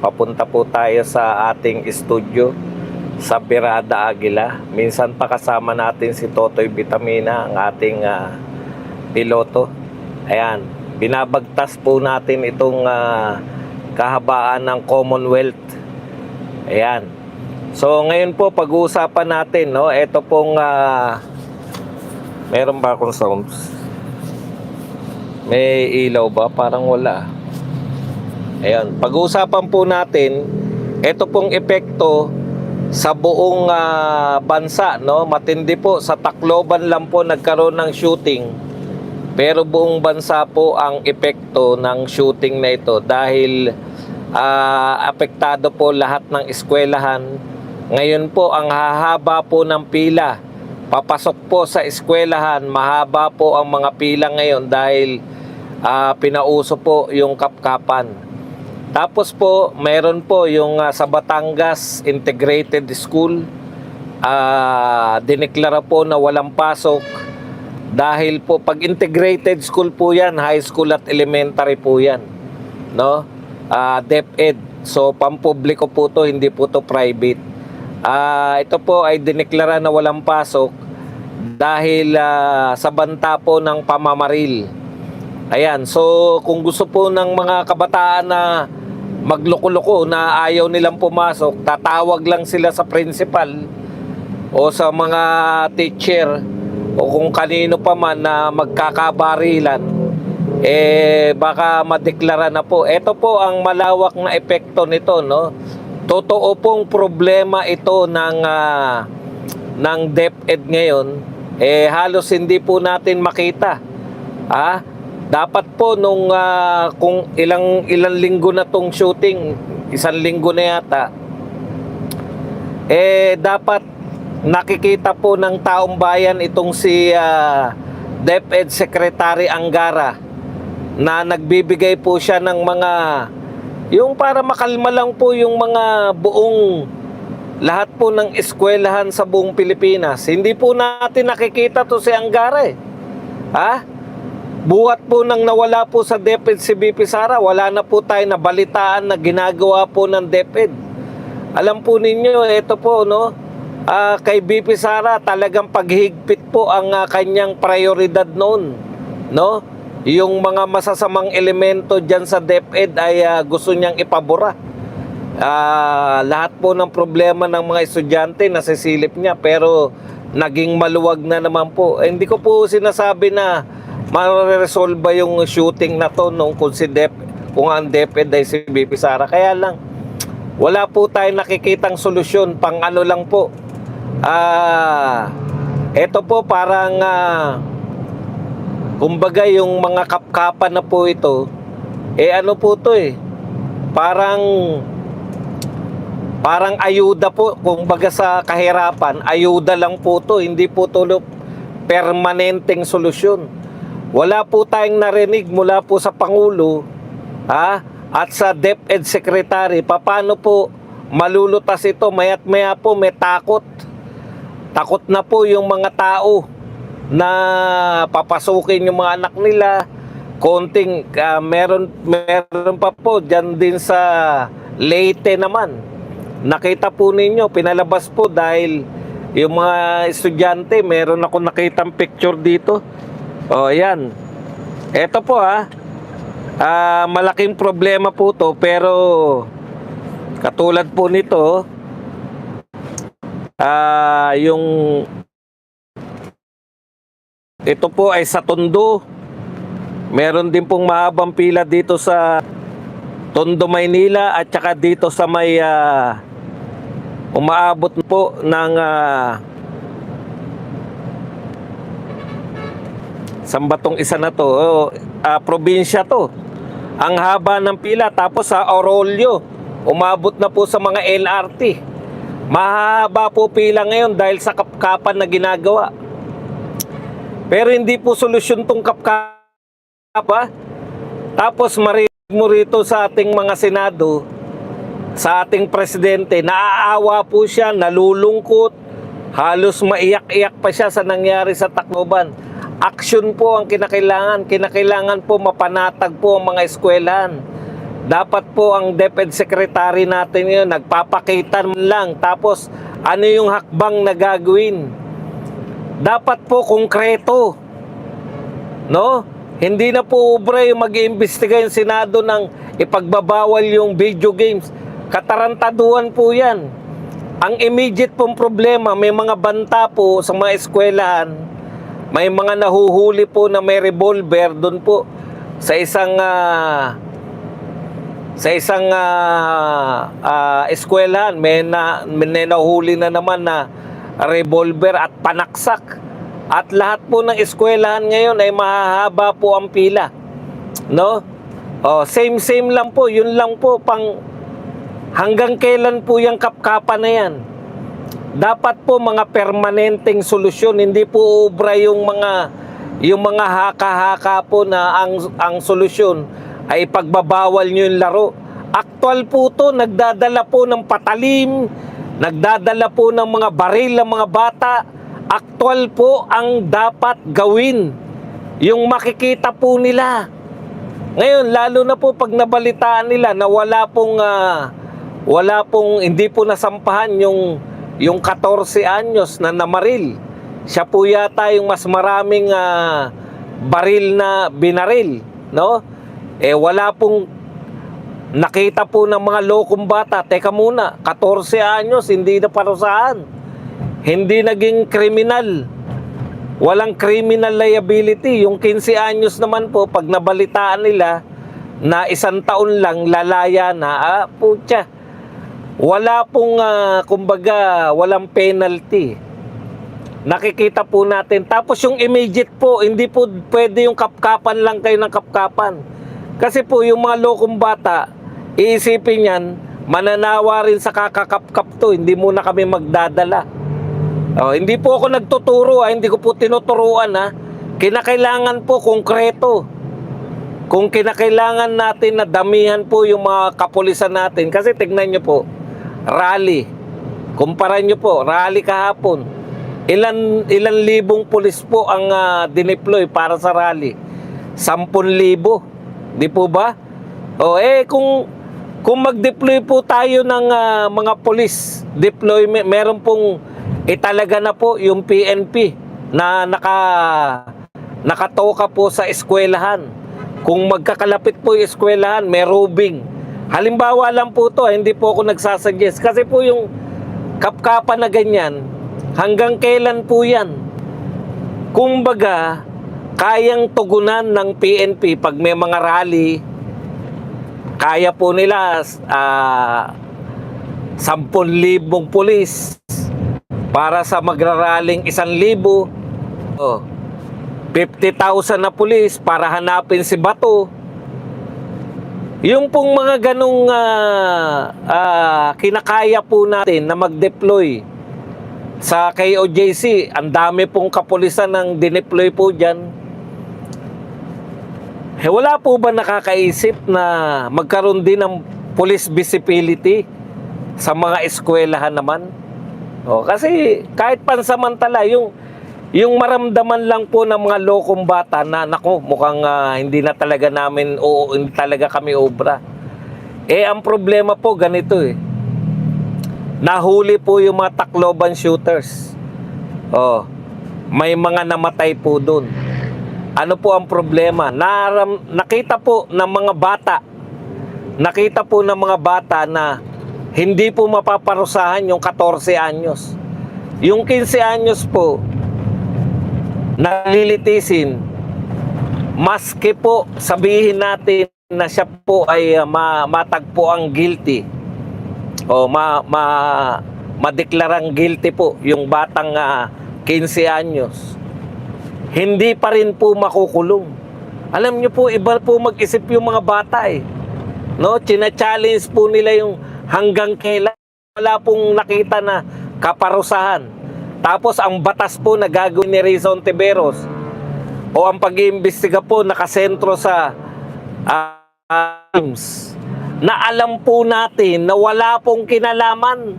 Papunta po tayo sa ating studio sa Birada Aguila. Minsan pa kasama natin si Totoy Vitamina, ang ating piloto. Ayan, binabagtas po natin itong kahabaan ng Commonwealth. Ayan. So ngayon po pag-uusapan natin, no, ito pong meron ba akong sounds? May ilaw ba? Parang wala. Ayan, pag-uusapan po natin ito pong epekto sa buong bansa, no? Matindi po, sa Tacloban lang po nagkaroon ng shooting. Pero buong bansa po ang epekto ng shooting na ito dahil apektado po lahat ng eskwelahan. Ngayon po ang hahaba po ng pila. Papasok po sa eskwelahan, mahaba po ang mga pila ngayon dahil pinauso po yung kapkapan. Tapos po, meron po yung sa Batangas Integrated School. Dineklara po na walang pasok dahil po pag integrated school po yan, high school at elementary po yan, no? DepEd. So pampubliko po to, hindi po to private. Ito po ay dineklara na walang pasok dahil sa banta po ng pamamaril. Ayan, so kung gusto po ng mga kabataan na magloko-loko na ayaw nilang pumasok, tatawag lang sila sa principal o sa mga teacher o kung kanino pa man na magkakabarilan, baka madeklara na po. Ito po ang malawak na epekto nito, no? Totoo pong problema ito ng DepEd ngayon, halos hindi po natin makita. Dapat po nung kung ilang linggo na tong shooting, isang linggo na yata, dapat nakikita po ng taong bayan itong si DepEd Secretary Angara na nagbibigay po siya ng mga yung para makalma lang po yung mga buong lahat po ng eskwelahan sa buong Pilipinas. Hindi po natin nakikita to si Angara Buhat po nang nawala po sa DepEd si BP Sara, wala na po tayo nabalitaan na ginagawa po ng DepEd. Alam po ninyo, ito po, no, kay BP Sara talagang paghigpit po ang kanyang prioridad noon, no? Yung mga masasamang elemento diyan sa DepEd ay gusto niyang ipabura. Lahat po ng problema ng mga estudyante nasisilip niya, pero naging maluwag na naman po. Hindi ko po sinasabi na ma-resolve yung shooting na to nung kung ang DepEd ay si BP Sara. Kaya lang, wala po tayong nakikitang solusyon. Pang ano lang po. Ito po parang kumbaga yung mga kapkapan na po ito, ano po to parang ayuda po. Kumbaga sa kahirapan, ayuda lang po to. Hindi po to permanenteng solusyon. Wala po tayong narinig mula po sa Pangulo at sa DepEd Secretary. Paano po malulutas ito? Maya't maya po may takot. Takot na po yung mga tao na papasukin yung mga anak nila. Konting meron pa po dyan din sa Leyte naman. Nakita po ninyo, pinalabas po dahil yung mga estudyante, meron ako nakitang picture dito. Ayan. Ito po malaking problema po to, pero katulad po nito, yung ito po ay sa Tondo. Meron din pong mahabang pila dito sa Tondo, Maynila, at saka dito sa may umaabot po ng Sambatong isa na to, probinsya to. Ang haba ng pila. Tapos sa Orolyo, umabot na po sa mga LRT. Mahaba po pila ngayon dahil sa kapkapan na ginagawa. Pero hindi po solusyon tong kapkapa. Tapos marinig mo rito sa ating mga Senado, sa ating presidente, naaawa po siya, nalulungkot, halos maiyak-iyak pa siya sa nangyari sa Tacloban. Aksyon po ang kinakailangan. Kinakailangan po mapanatag po ang mga eskwelahan. Dapat po ang DepEd Secretary natin yun, nagpapakita lang. Tapos, ano yung hakbang na gagawin? Dapat po konkreto. No? Hindi na po ubra yung mag-iimbestiga yung Senado ng ipagbabawal yung video games. Katarantaduhan po yan. Ang immediate pong problema, may mga banta po sa mga eskwelahan, may mga nahuhuli po na may revolver doon po sa isang eskwelahan. May nahuli na naman na revolver at panaksak. At lahat po ng eskwelahan ngayon ay mahahaba po ang pila. No? Same lang po. Yun lang po hanggang kailan po yung kapkapan na yan. Dapat po mga permanenteng solusyon, hindi po ubra yung mga haka-haka po na ang solusyon ay pagbabawal nyo yung laro. Aktual po to, nagdadala po ng patalim, nagdadala po ng mga baril ng mga bata. Aktual po ang dapat gawin. Yung makikita po nila. Ngayon, lalo na po pag nabalitaan nila na wala pong hindi po nasampahan yung 14 anyos na namaril. Siya po yata yung mas maraming baril na binaril, no? Wala pong nakita po ng mga lokong bata. Teka muna, 14 anyos, hindi na parusahan. Hindi naging kriminal. Walang criminal liability. Yung 15 anyos naman po, pag nabalitaan nila na 1 taon lang, lalaya na, putya. Wala pong, kumbaga, walang penalty. Nakikita po natin. Tapos yung immediate po, hindi po pwede yung kapkapan lang kayo ng kapkapan. Kasi po yung mga lokong bata, iisipin yan, mananawa rin sa kakakapkap to. Hindi muna kami magdadala. Hindi po ako nagtuturo, hindi ko po tinuturuan. Kinakailangan po konkreto. Kung kinakailangan natin na damihan po yung mga kapulisan natin, kasi tignan nyo po, rally. Kumpara nyo po, rally kahapon. Ilan libong pulis po ang dineploy para sa rally? 10,000. Di po ba? Kung mag-deploy po tayo ng mga pulis deployment, meron pong italaga na po yung PNP na nakatoka po sa eskwelahan. Kung magkakalapit po yung eskwelahan, may roving. Halimbawa lang po to, hindi po ako nagsasuggest. Kasi po yung kapkapan na ganyan, hanggang kailan po yan? Kumbaga, kayang tugunan ng PNP pag may mga rally, kaya po nila 10,000 pulis para sa magraraling 1,000. 50,000 na pulis para hanapin si Bato. Yung pong mga ganong kinakaya po natin na mag-deploy sa KOJC, ang dami pong kapulisan ng dineploy po dyan. Wala po ba nakakaisip na magkaroon din ng police visibility sa mga eskwelahan naman? Kasi kahit pansamantala, yung maramdaman lang po ng mga lokong bata na, naku, mukhang hindi na talaga namin, hindi talaga kami obra. Ang problema po ganito nahuli po yung mga Tacloban shooters. May mga namatay po dun. Ano po ang problema? Nakita po ng mga bata na hindi po mapaparusahan yung 14 anyos. Yung 15 anyos po, nalilitisin, maski po sabihin natin na siya po ay matagpo ang guilty o madeklarang guilty po yung batang 15 anyos, hindi pa rin po makukulong. Alam nyo po, iba po mag-isip yung mga bata no? China-challenge po nila yung hanggang kailan. Wala pong nakita na kaparusahan. Tapos ang batas po na gagawin ni Rizon Tiberos o ang pag-iimbestiga po nakasentro sa na alam po natin na wala pong kinalaman.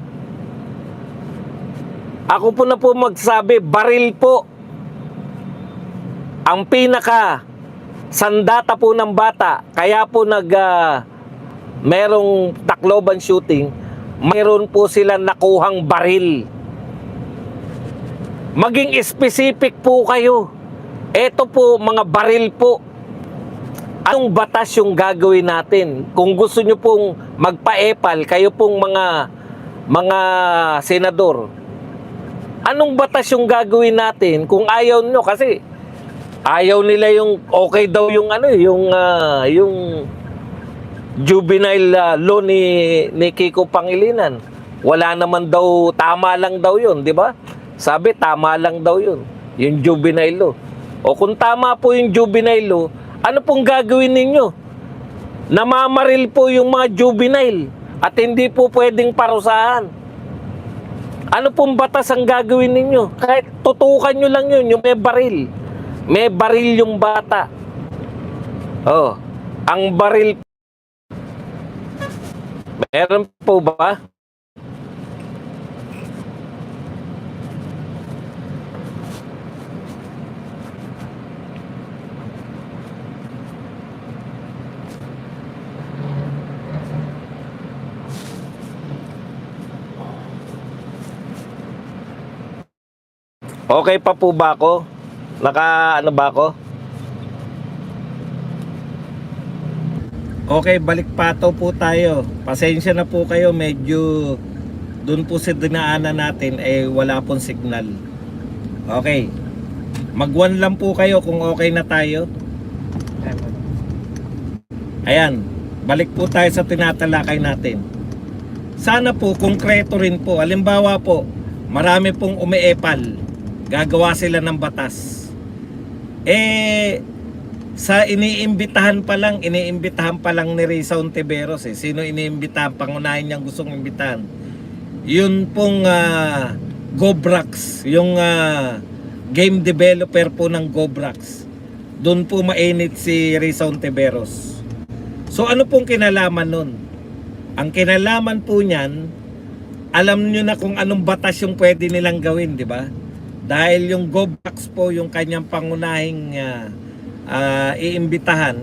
Ako po na po magsabi, baril po ang pinaka sandata po ng bata. Kaya po merong Tacloban shooting, mayroon po silang nakuhang baril. Maging specific po kayo. Ito po, mga baril po. Anong batas yung gagawin natin? Kung gusto nyo pong magpa-epal, kayo pong mga senador, anong batas yung gagawin natin kung ayaw nyo? Kasi ayaw nila yung okay daw yung yung juvenile law ni Kiko Pangilinan. Wala naman daw, tama lang daw yun, di ba? Sabi, tama lang daw yun, yung juvenile law. O kung tama po yung juvenile law, ano pong gagawin ninyo? Namamaril po yung mga juvenile at hindi po pwedeng parusahan. Ano pong batas ang gagawin ninyo? Kahit tutukan nyo lang yun, yung may baril. May baril yung bata. Oh, ang baril. Meron po ba? Okay pa po ba ako? Ano ba ako? Okay, balik pato po tayo. Pasensya na po kayo, medyo doon po sa dinaanan natin wala pong signal. Okay. Mag-1 lang po kayo kung okay na tayo. Ayan, balik po tayo sa tinatalakay natin. Sana po konkreto rin po. Halimbawa po, marami pong umiepal. Gagawa sila ng batas. Sa iniimbitahan pa lang ni Risa Ontiveros Sino iniimbitahan? Pangunahin niyang gustong imbitahan. Yun pong Gobrax, yung game developer po ng Gobrax. Doon po mainit si Risa Ontiveros. So ano pong kinalaman nun? Ang kinalaman po niyan, alam niyo na kung anong batas yung pwede nilang gawin, di ba? Dahil yung Gobrax po yung kanyang pangunahing iimbitahan,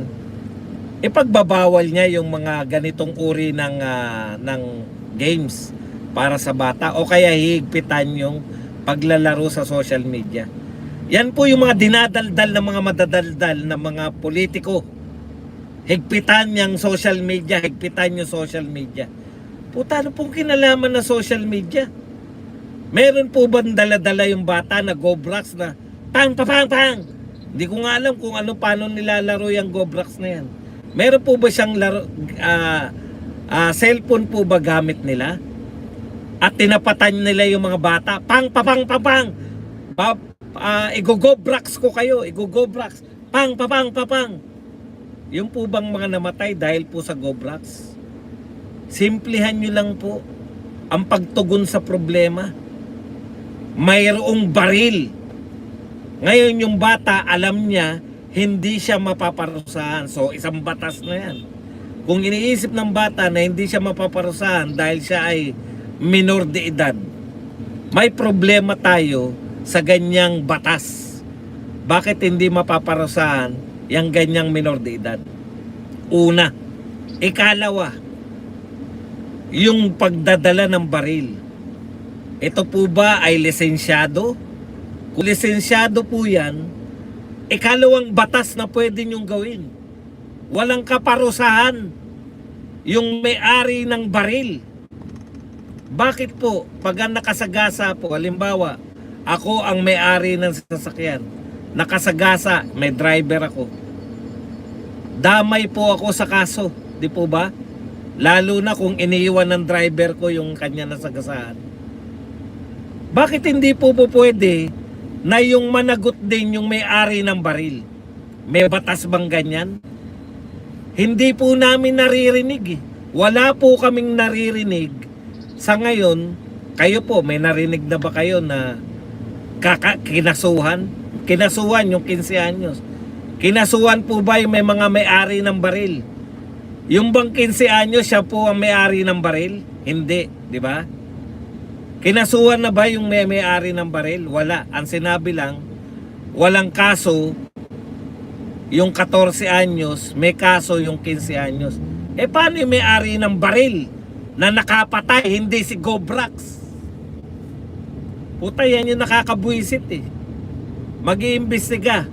ipagbabawal niya yung mga ganitong uri ng games para sa bata o kaya hihigpitan yung paglalaro sa social media. Yan po yung mga dinadaldal ng mga madadaldal na mga politiko. Higpitan yung social media, higpitan yung social media. Puta, ano pong kinalaman na social media? Meron po ba dala-dala yung bata na Gobrax na pang. Hindi ko nga alam kung paano nilalaro yung Gobrax na yan. Meron po ba siyang cellphone po ba gamit nila? At tinapatan nila yung mga bata, pang. Igo-Gobrax ko kayo, igo-Gobrax. Pang. Yung po bang mga namatay dahil po sa Gobrax? Simplihan nyo lang po ang pagtugon sa problema. Mayroong baril. Ngayon yung bata, alam niya, hindi siya mapaparusahan. So isang batas na yan. Kung iniisip ng bata na hindi siya mapaparusahan dahil siya ay minor de edad, may problema tayo sa ganyang batas. Bakit hindi mapaparusahan yung ganyang minor de edad? Una. Ikalawa, yung pagdadala ng baril. Ito po ba ay lisensyado? Kung lisensyado po yan, ikalawang batas na pwede nyong gawin. Walang kaparusahan yung may-ari ng baril. Bakit po? Pag nakasagasa po, halimbawa, ako ang may-ari ng sasakyan. Nakasagasa, may driver ako. Damay po ako sa kaso, di po ba? Lalo na kung iniiwan ng driver ko yung kanya nasagasaan. Bakit hindi po pwede na yung managot din yung may-ari ng baril? May batas bang ganyan? Hindi po namin naririnig. Wala po kaming naririnig. Sa ngayon, kayo po, may narinig na ba kayo na kinasuhan? Kinasuhan yung 15 anyos. Kinasuhan po ba yung may mga may-ari ng baril? Yung bang 15 anyos, siya po ang may-ari ng baril? Hindi, di ba? Kinasuhan na ba yung may-ari ng baril? Wala. Ang sinabi lang, walang kaso yung 14 anyos, may kaso yung 15 anyos. Eh paano yung may-ari ng baril na nakapatay, hindi si Gobrax? Puta, yan yung nakakabwisit eh. Mag-iimbestiga.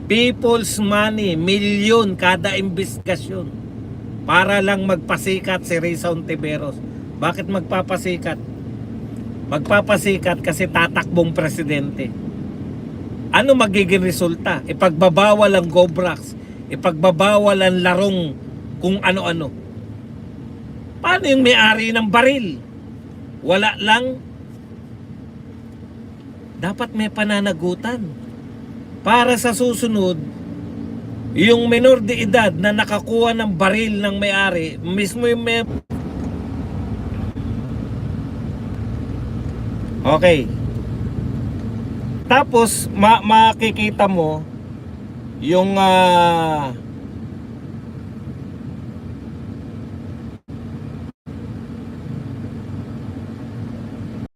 People's money, milyon kada investigasyon para lang magpasikat si Risa Ontiveros. Bakit magpapasikat? Magpapasikat kasi tatakbong presidente. Ano magiging resulta? Ipagbabawal ang Gobrax, ipagbabawal ang larong kung ano-ano. Paano yung may-ari ng baril? Wala lang. Dapat may pananagutan. Para sa susunod, yung menor de edad na nakakuha ng baril ng may-ari, mismo yung may... Okay. Tapos, makikita mo yung